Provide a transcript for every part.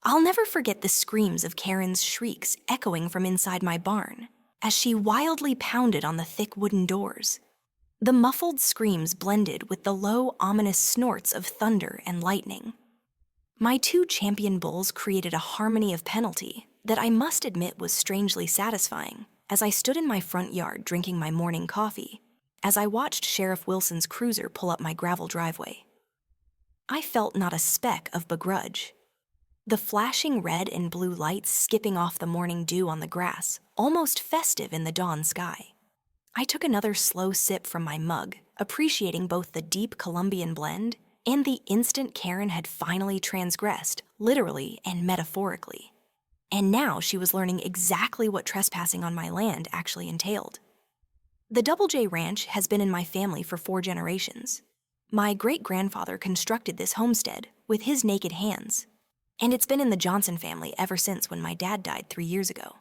I'll never forget the screams of Karen's shrieks echoing from inside my barn as she wildly pounded on the thick wooden doors. The muffled screams blended with the low, ominous snorts of thunder and lightning. My two champion bulls created a harmony of penalty that I must admit was strangely satisfying as I stood in my front yard drinking my morning coffee, as I watched Sheriff Wilson's cruiser pull up my gravel driveway. I felt not a speck of begrudge. The flashing red and blue lights skipping off the morning dew on the grass, almost festive in the dawn sky. I took another slow sip from my mug, appreciating both the deep Colombian blend and the instant Karen had finally transgressed, literally and metaphorically. And now she was learning exactly what trespassing on my land actually entailed. The Double J Ranch has been in my family for 4 generations. My great-grandfather constructed this homestead with his naked hands, and it's been in the Johnson family ever since when my dad died 3 years ago.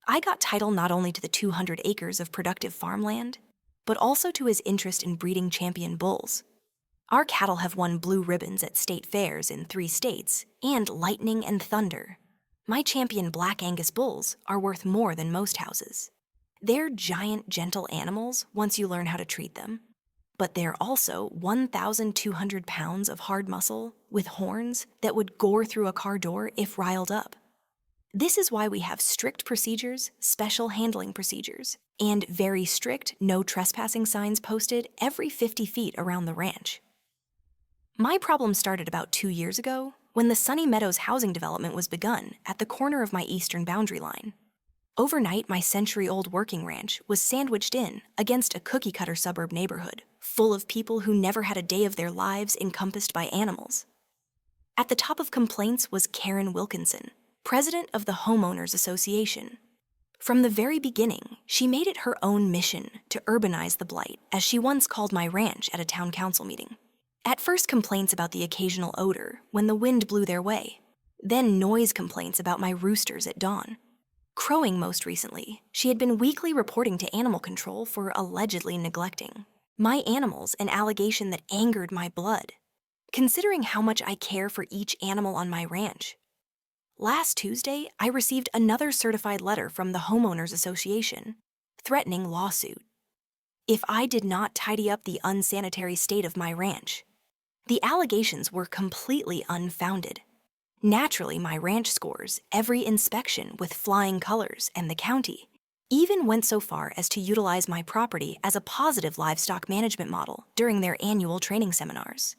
I got title not only to the 200 acres of productive farmland, but also to his interest in breeding champion bulls. Our cattle have won blue ribbons at state fairs in 3 states, and lightning and thunder. My champion Black Angus bulls are worth more than most houses. They're giant, gentle animals once you learn how to treat them, but they're also 1,200 pounds of hard muscle with horns that would gore through a car door if riled up. This is why we have strict procedures, special handling procedures, and very strict no trespassing signs posted every 50 feet around the ranch. My problem started about 2 years ago when the Sunny Meadows housing development was begun at the corner of my eastern boundary line. Overnight, my century-old working ranch was sandwiched in against a cookie-cutter suburb neighborhood, full of people who never had a day of their lives encompassed by animals. At the top of complaints was Karen Wilkinson, president of the Homeowners Association. From the very beginning, she made it her own mission to urbanize the blight, as she once called my ranch at a town council meeting. At first, complaints about the occasional odor when the wind blew their way, then noise complaints about my roosters at dawn. Crowing most recently, she had been weekly reporting to animal control for allegedly neglecting my animals, an allegation that angered my blood, considering how much I care for each animal on my ranch. Last Tuesday, I received another certified letter from the Homeowners Association, threatening lawsuit if I did not tidy up the unsanitary state of my ranch. The allegations were completely unfounded. Naturally, my ranch scores every inspection with flying colors, and the county even went so far as to utilize my property as a positive livestock management model during their annual training seminars.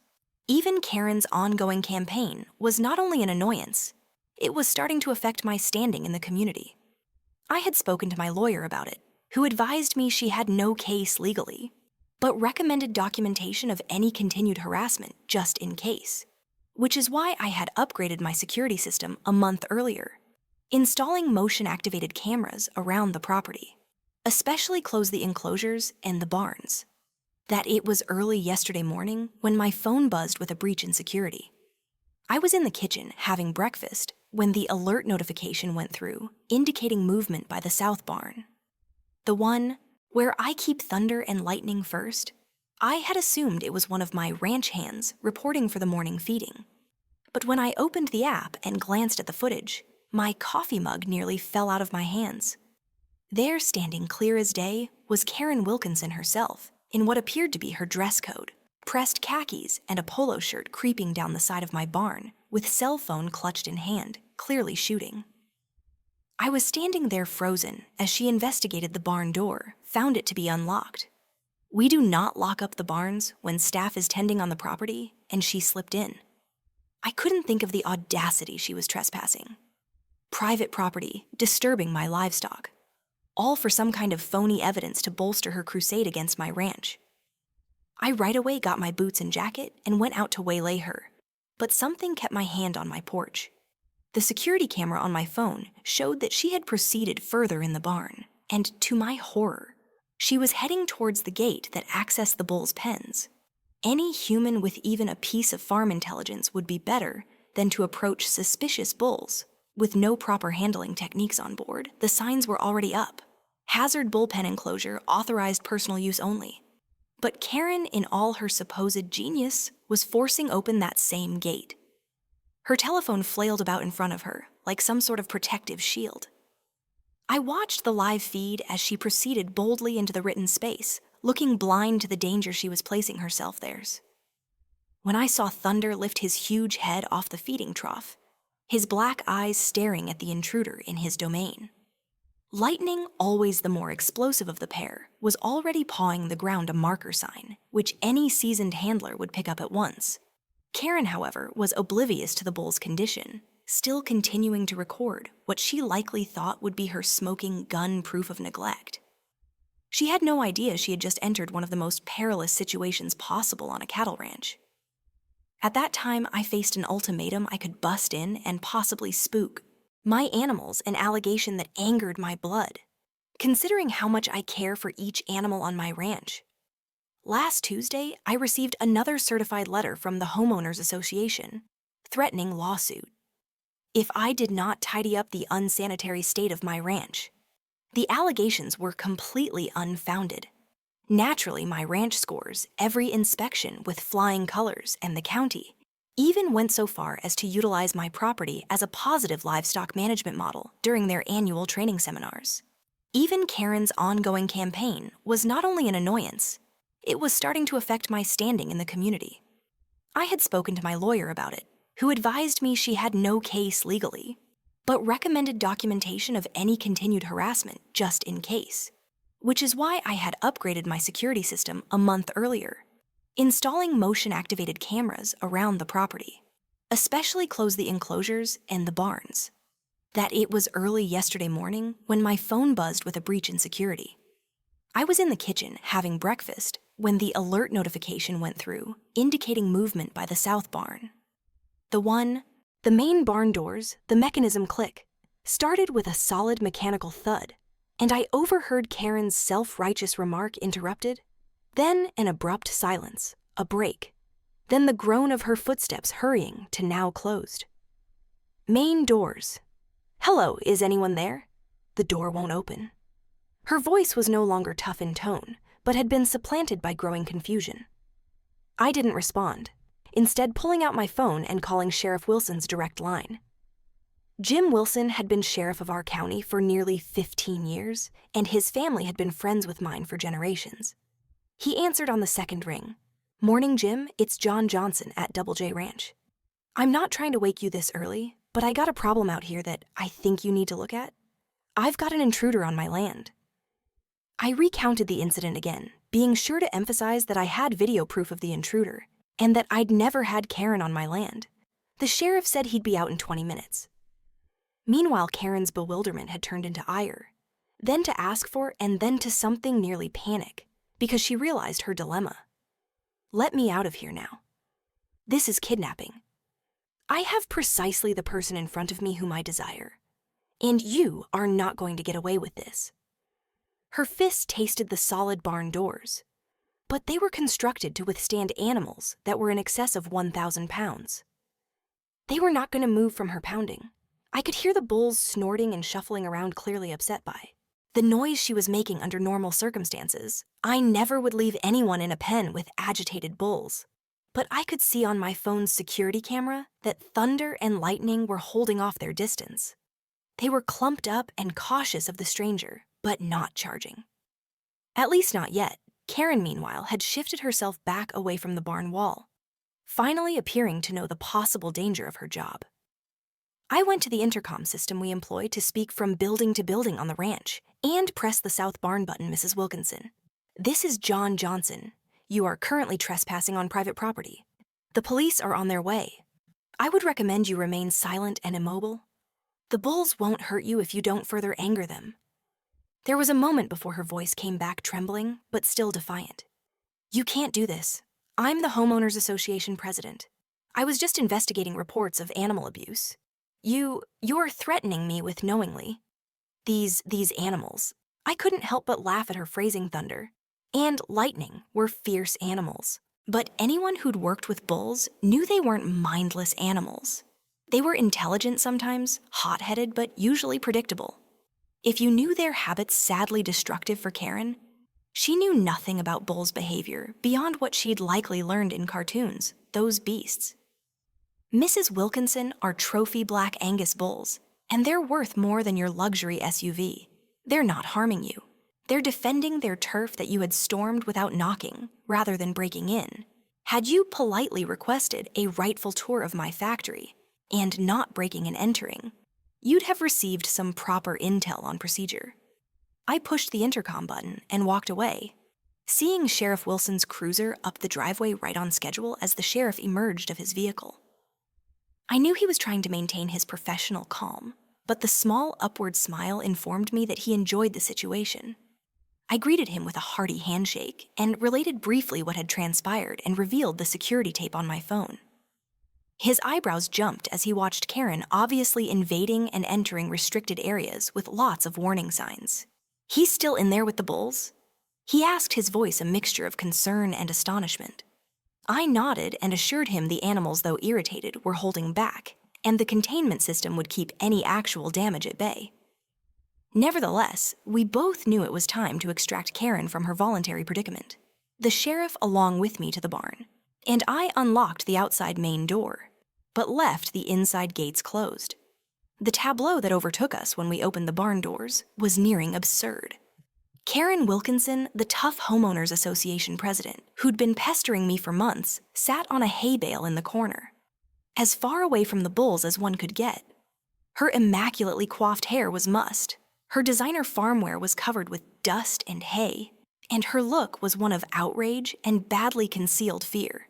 Even Karen's ongoing campaign was not only an annoyance, it was starting to affect my standing in the community. I had spoken to my lawyer about it, who advised me she had no case legally, but recommended documentation of any continued harassment just in case, which is why I had upgraded my security system a month earlier, installing motion-activated cameras around the property, especially close the enclosures and the barns. That it was early yesterday morning when my phone buzzed with a breach in security. I was in the kitchen having breakfast when the alert notification went through, indicating movement by the south barn. The one where I keep thunder and lightning first. I had assumed it was one of my ranch hands reporting for the morning feeding. But when I opened the app and glanced at the footage, my coffee mug nearly fell out of my hands. There, standing clear as day, was Karen Wilkinson herself, in what appeared to be her dress code, pressed khakis and a polo shirt creeping down the side of my barn, with cell phone clutched in hand, clearly shooting. I was standing there frozen as she investigated the barn door, found it to be unlocked. We do not lock up the barns when staff is tending on the property, and she slipped in. I couldn't think of the audacity she was trespassing. Private property, disturbing my livestock, all for some kind of phony evidence to bolster her crusade against my ranch. I right away got my boots and jacket and went out to waylay her, but something kept my hand on my porch. The security camera on my phone showed that she had proceeded further in the barn, and to my horror, she was heading towards the gate that accessed the bulls' pens. Any human with even a piece of farm intelligence would be better than to approach suspicious bulls. With no proper handling techniques on board, the signs were already up. Hazard bullpen enclosure, authorized personal use only. But Karen, in all her supposed genius, was forcing open that same gate. Her telephone flailed about in front of her, like some sort of protective shield. I watched the live feed as she proceeded boldly into the written space, looking blind to the danger she was placing herself there. When I saw Thunder lift his huge head off the feeding trough, his black eyes staring at the intruder in his domain. Lightning, always the more explosive of the pair, was already pawing the ground a marker sign, which any seasoned handler would pick up at once. Karen, however, was oblivious to the bull's condition, still continuing to record what she likely thought would be her smoking gun proof of neglect. She had no idea she had just entered one of the most perilous situations possible on a cattle ranch. At that time, I faced an ultimatum I could bust in and possibly spook. My animals, an allegation that angered my blood, considering how much I care for each animal on my ranch. Last Tuesday, I received another certified letter from the Homeowners Association, threatening lawsuit. If I did not tidy up the unsanitary state of my ranch, the allegations were completely unfounded. Naturally, my ranch scores every inspection with flying colors, and the county even went so far as to utilize my property as a positive livestock management model during their annual training seminars. Even Karen's ongoing campaign was not only an annoyance, it was starting to affect my standing in the community. I had spoken to my lawyer about it, who advised me she had no case legally, but recommended documentation of any continued harassment just in case, which is why I had upgraded my security system a month earlier, installing motion-activated cameras around the property, especially close the enclosures and the barns. That it was early yesterday morning when my phone buzzed with a breach in security. I was in the kitchen having breakfast when the alert notification went through, indicating movement by the south barn. The main barn doors, the mechanism click, started with a solid mechanical thud, and I overheard Karen's self-righteous remark interrupted. Then an abrupt silence, a break, then the groan of her footsteps hurrying to now closed. Main doors. Hello, is anyone there? The door won't open. Her voice was no longer tough in tone, but had been supplanted by growing confusion. I didn't respond, instead pulling out my phone and calling Sheriff Wilson's direct line. Jim Wilson had been sheriff of our county for nearly 15 years, and his family had been friends with mine for generations. He answered on the second ring. Morning, Jim, it's John Johnson at Double J Ranch. I'm not trying to wake you this early, but I got a problem out here that I think you need to look at. I've got an intruder on my land. I recounted the incident again, being sure to emphasize that I had video proof of the intruder, and that I'd never had Karen on my land. The sheriff said he'd be out in 20 minutes. Meanwhile, Karen's bewilderment had turned into ire, then to ask for and then to something nearly panic, because she realized her dilemma. Let me out of here now. This is kidnapping. I have precisely the person in front of me whom I desire, and you are not going to get away with this. Her fists tasted the solid barn doors, but they were constructed to withstand animals that were in excess of 1,000 pounds. They were not going to move from her pounding. I could hear the bulls snorting and shuffling around, clearly upset by the noise she was making under normal circumstances. I never would leave anyone in a pen with agitated bulls, but I could see on my phone's security camera that Thunder and Lightning were holding off their distance. They were clumped up and cautious of the stranger, but not charging. At least not yet. Karen, meanwhile, had shifted herself back away from the barn wall, finally appearing to know the possible danger of her job. I went to the intercom system we employ to speak from building to building on the ranch and pressed the south barn button, Mrs. Wilkinson. This is John Johnson. You are currently trespassing on private property. The police are on their way. I would recommend you remain silent and immobile. The bulls won't hurt you if you don't further anger them. There was a moment before her voice came back trembling, but still defiant. You can't do this. I'm the Homeowners Association president. I was just investigating reports of animal abuse. You're threatening me with knowingly. These animals. I couldn't help but laugh at her phrasing. Thunder and Lightning were fierce animals, but anyone who'd worked with bulls knew they weren't mindless animals. They were intelligent sometimes, hot-headed, but usually predictable. If you knew their habits sadly destructive for Karen, she knew nothing about bulls' behavior beyond what she'd likely learned in cartoons, those beasts. Mrs. Wilkinson are trophy black Angus bulls, and they're worth more than your luxury SUV. They're not harming you. They're defending their turf that you had stormed without knocking, rather than breaking in. Had you politely requested a rightful tour of my factory, and not breaking and entering, you'd have received some proper intel on procedure. I pushed the intercom button and walked away, seeing Sheriff Wilson's cruiser up the driveway right on schedule as the sheriff emerged of his vehicle. I knew he was trying to maintain his professional calm, but the small upward smile informed me that he enjoyed the situation. I greeted him with a hearty handshake and related briefly what had transpired and revealed the security tape on my phone. His eyebrows jumped as he watched Karen obviously invading and entering restricted areas with lots of warning signs. "He's still in there with the bulls?" He asked, his voice a mixture of concern and astonishment. I nodded and assured him the animals, though irritated, were holding back, and the containment system would keep any actual damage at bay. Nevertheless, we both knew it was time to extract Karen from her voluntary predicament. The sheriff along with me to the barn, and I unlocked the outside main door, but left the inside gates closed. The tableau that overtook us when we opened the barn doors was nearing absurd. Karen Wilkinson, the tough Homeowners Association president, who'd been pestering me for months, sat on a hay bale in the corner, as far away from the bulls as one could get. Her immaculately coiffed hair was mussed, her designer farmwear was covered with dust and hay, and her look was one of outrage and badly concealed fear.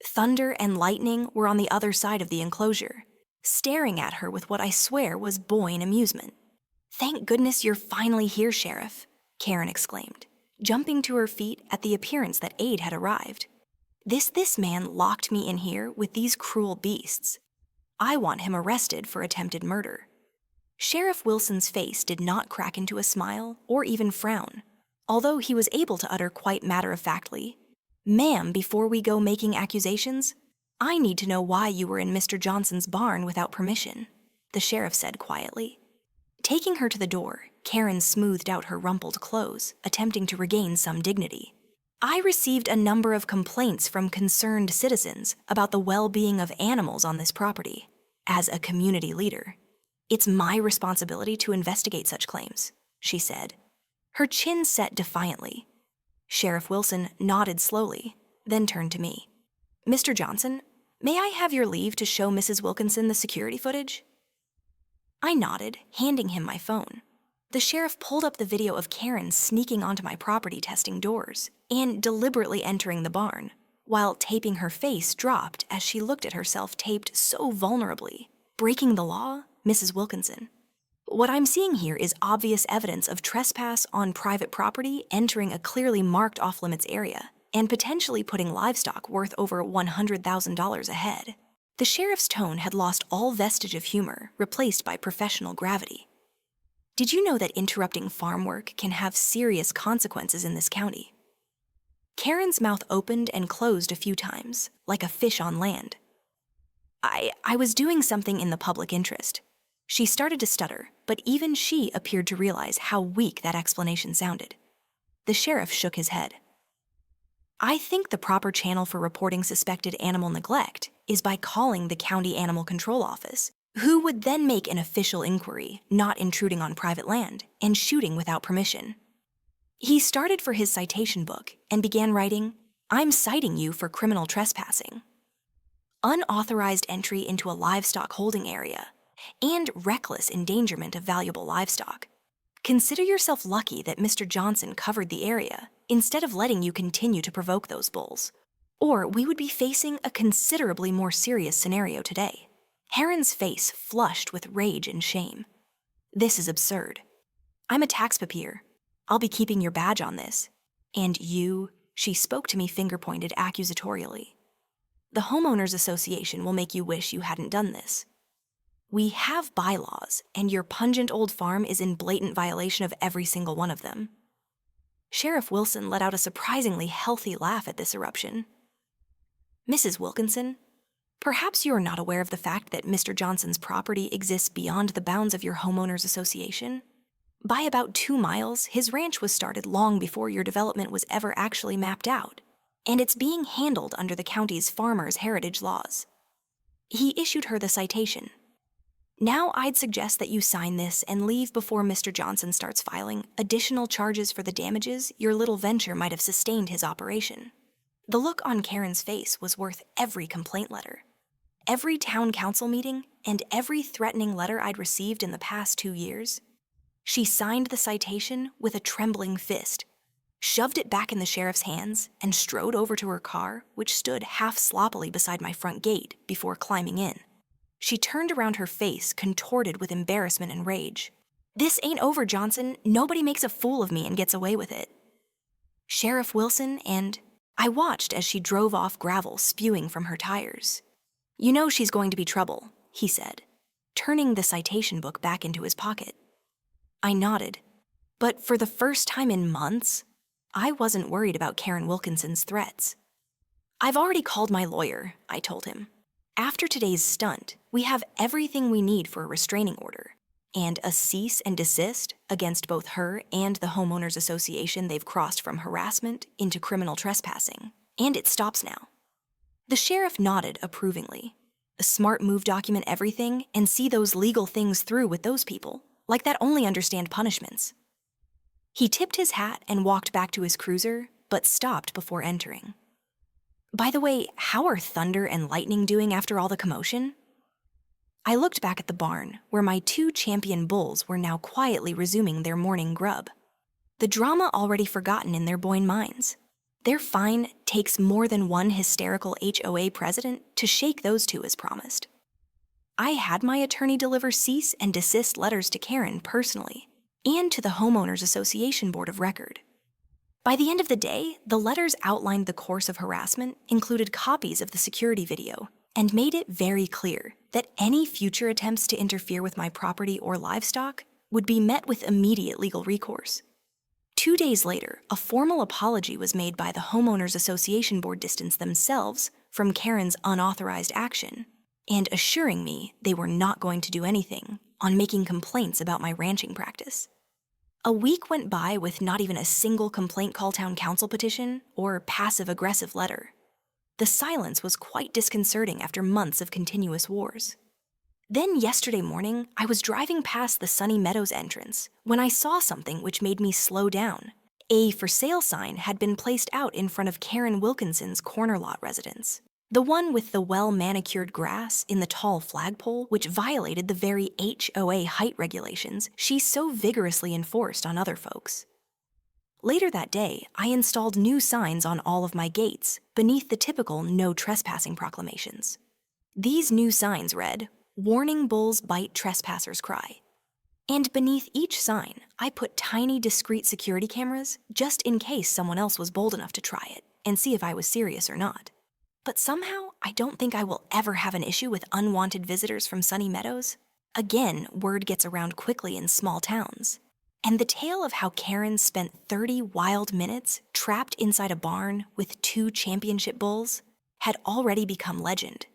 Thunder and lightning were on the other side of the enclosure, staring at her with what I swear was boying amusement. "Thank goodness you're finally here, Sheriff," Karen exclaimed, jumping to her feet at the appearance that aid had arrived. This man locked me in here with these cruel beasts. I want him arrested for attempted murder." Sheriff Wilson's face did not crack into a smile or even frown, although he was able to utter quite matter-of-factly, "Ma'am, before we go making accusations, I need to know why you were in Mr. Johnson's barn without permission," the sheriff said quietly. Taking her to the door, Karen smoothed out her rumpled clothes, attempting to regain some dignity. "I received a number of complaints from concerned citizens about the well-being of animals on this property. As a community leader, it's my responsibility to investigate such claims," she said, her chin set defiantly. Sheriff Wilson nodded slowly, then turned to me. "Mr. Johnson, may I have your leave to show Mrs. Wilkinson the security footage?" I nodded, handing him my phone. The sheriff pulled up the video of Karen sneaking onto my property testing doors and deliberately entering the barn, while taping her face dropped as she looked at herself taped so vulnerably. Breaking the law, Mrs. Wilkinson. What I'm seeing here is obvious evidence of trespass on private property entering a clearly marked off-limits area and potentially putting livestock worth over $100,000 ahead. The sheriff's tone had lost all vestige of humor, replaced by professional gravity. "Did you know that interrupting farm work can have serious consequences in this county?" Karen's mouth opened and closed a few times, like a fish on land. I was doing something in the public interest." She started to stutter, but even she appeared to realize how weak that explanation sounded. The sheriff shook his head. "I think the proper channel for reporting suspected animal neglect is by calling the county animal control office, who would then make an official inquiry, not intruding on private land, and shooting without permission." He started for his citation book and began writing, "I'm citing you for criminal trespassing, unauthorized entry into a livestock holding area, and reckless endangerment of valuable livestock. Consider yourself lucky that Mr. Johnson covered the area instead of letting you continue to provoke those bulls, or we would be facing a considerably more serious scenario today." Heron's face flushed with rage and shame. "This is absurd. I'm a tax papier. I'll be keeping your badge on this. And you," she spoke to me finger-pointed accusatorially. "The Homeowners Association will make you wish you hadn't done this. We have bylaws, and your pungent old farm is in blatant violation of every single one of them." Sheriff Wilson let out a surprisingly healthy laugh at this eruption. "Mrs. Wilkinson, perhaps you are not aware of the fact that Mr. Johnson's property exists beyond the bounds of your Homeowners Association. By about 2 miles, his ranch was started long before your development was ever actually mapped out, and it's being handled under the county's farmers' heritage laws. He issued her the citation. Now I'd suggest that you sign this and leave before Mr. Johnson starts filing additional charges for the damages your little venture might have sustained his operation. The look on Karen's face was worth every complaint letter. Every town council meeting and every threatening letter I'd received in the past 2 years. She signed the citation with a trembling fist, shoved it back in the sheriff's hands, and strode over to her car, which stood half sloppily beside my front gate, before climbing in. She turned around, her face contorted with embarrassment and rage. "This ain't over, Johnson. Nobody makes a fool of me and gets away with it." Sheriff Wilson and... I watched as she drove off, gravel spewing from her tires. "You know she's going to be trouble," he said, turning the citation book back into his pocket. I nodded, but for the first time in months, I wasn't worried about Karen Wilkinson's threats. "I've already called my lawyer," I told him. "After today's stunt, we have everything we need for a restraining order and a cease and desist against both her and the homeowners association they've crossed from harassment into criminal trespassing, and it stops now." The sheriff nodded approvingly. A smart move, document everything and see those legal things through with those people, like that only understand punishments. He tipped his hat and walked back to his cruiser, but stopped before entering. "By the way, how are Thunder and Lightning doing after all the commotion?" I looked back at the barn, where my 2 champion bulls were now quietly resuming their morning grub. The drama already forgotten in their Boyne minds. Their fine takes more than one hysterical HOA president to shake those 2 as promised. I had my attorney deliver cease and desist letters to Karen personally, and to the Homeowners Association Board of Record. By the end of the day, the letters outlined the course of harassment, included copies of the security video, and made it very clear that any future attempts to interfere with my property or livestock would be met with immediate legal recourse. 2 days later, a formal apology was made by the Homeowners Association Board distance themselves from Karen's unauthorized action, and assuring me they were not going to do anything on making complaints about my ranching practice. A week went by with not even a single complaint call town council petition or passive-aggressive letter. The silence was quite disconcerting after months of continuous wars. Then yesterday morning, I was driving past the Sunny Meadows entrance when I saw something which made me slow down. A for sale sign had been placed out in front of Karen Wilkinson's corner lot residence. The one with the well-manicured grass in the tall flagpole, which violated the very HOA height regulations she so vigorously enforced on other folks. Later that day, I installed new signs on all of my gates beneath the typical no trespassing proclamations. These new signs read, "Warning bulls bite, trespassers cry." And beneath each sign, I put tiny, discreet security cameras just in case someone else was bold enough to try it and see if I was serious or not. But somehow, I don't think I will ever have an issue with unwanted visitors from Sunny Meadows. Again, word gets around quickly in small towns. And the tale of how Karen spent 30 wild minutes trapped inside a barn with 2 championship bulls had already become legend.